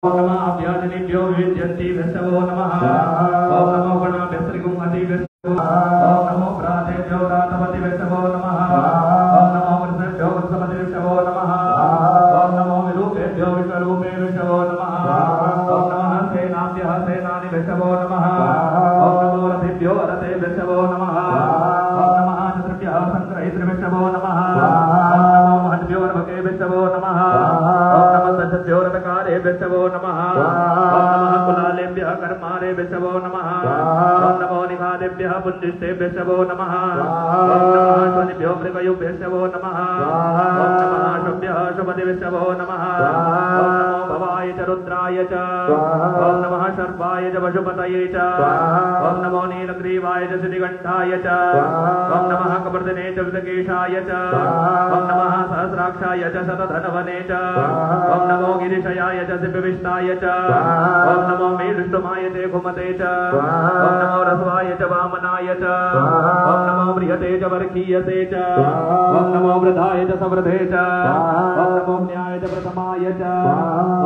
ओम नमः अभ्याजनेभ्यो विद्यन्ति वैष्णवो नमः। ओम नमो गणाभ्यस्त्रिगुं अति वैष्णवो। ओम नमो प्रातेभ्यो प्रातपति वैष्णवो नमः। ओम नमो वृषभ्यो वृषपति वैष्णवो नमः। ओम नमो विरूपेभ्यो विश्वरूपे वैष्णवो नमः। ओम नमः सेनाभ्यः सेनानि वैष्णवो नमः। ओम नमो रथेभ्यो रथे वैष्णवो नमः। ओम नमः चतुर्भ्यः संग्रहित्र वैष्णवो नमः। ओम नमो महद्भ्यो रभके वैष्णवो नमः। ओम नमः सज्जभ्यो रथकारे वैष्णवो नमः। ओम नमः कुलालेभ्यः कर्मारे वैष्णवो नमः। ओम नमो निखादेभ्यः पुण्यस्ते वैष्णवो नमः। ओम नमः स्वनिभ्यो मृगयो वैष्णवो नमः। ओम नमः शुभ्यः शुभदे वैष्णवो नमः। ओम नमो भवाय च रुद्राय च। ओम नमः सर्वाय च पशुपतये च। ओम नमो नीलग्रीवाय च श्रीकण्ठाय च। ओम नमः कपर्दने च विदकेशाय च। ओम नमः सहस्राक्षाय च शतधनवने च। ओम नमो गिरिशयाय च सिद्धविष्टाय च। ओम नमो मेरुष्टमाय च घुमते च। ओम नमो रस्वाय च वामनाय च। ओम नमो बृहते च वर्खीयसे च। ओम नमो वृद्धाय च सवृधे च। ओम नमो न्याय च प्रथमाय च।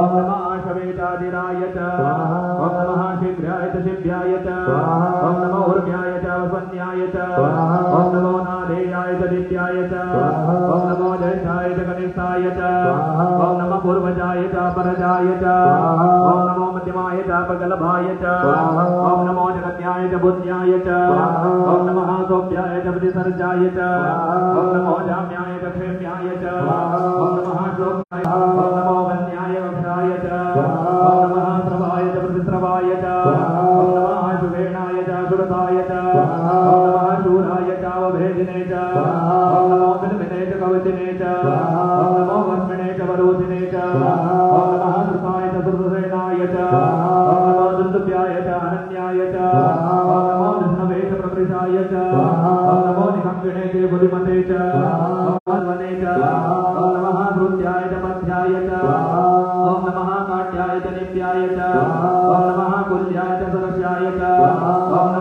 ओम नमः शवेताधिराय च। ओम नमः शीघ्राय च शिभ्याय च। ओम नमो उर्व्याय च वन्याय च। ओम नमो नादेयाय च दित्याय च। ओम नमो ज्येष्ठाय च कनिष्ठाय च। ओम नमः पूर्वजाय च परजाय च। ओम नमो मध्यमाय च पगलभाय च। ओम नमो जगत्याय च बुद्ध्याय च। ओम नमः सौभ्याय च प्रतिसर्जाय च। ओम नमो जाम्याय च क्षेम्याय च। ओम नमः श्लोकाय। ओम नमो वन्याय वक्षाय च। ओम नमः श्रवाय च प्रतिस्रवाय च। ओम नमः शुभेणाय च सुरताय च। ओम नमः शूराय च अवभेदिने च। ओम नमो बिलबिने च कवचिने च। ओम नमो वर्ष्मिणे च वरोधिने च। ओम नमः श्रुताय च सुरसेनाय च। ओम नमो दुन्दुभ्याय च अनन्याय च। ओम नमो विष्णवे च प्रवृषाय च। ओम नमो निखङ्गिणे च बुद्धिमते च। ओम वने च। ओम नमः धृत्याय च मध्याय च। ओम नमः काट्याय च नित्याय च। ओम नमः कुल्याय च सदस्याय च। ओम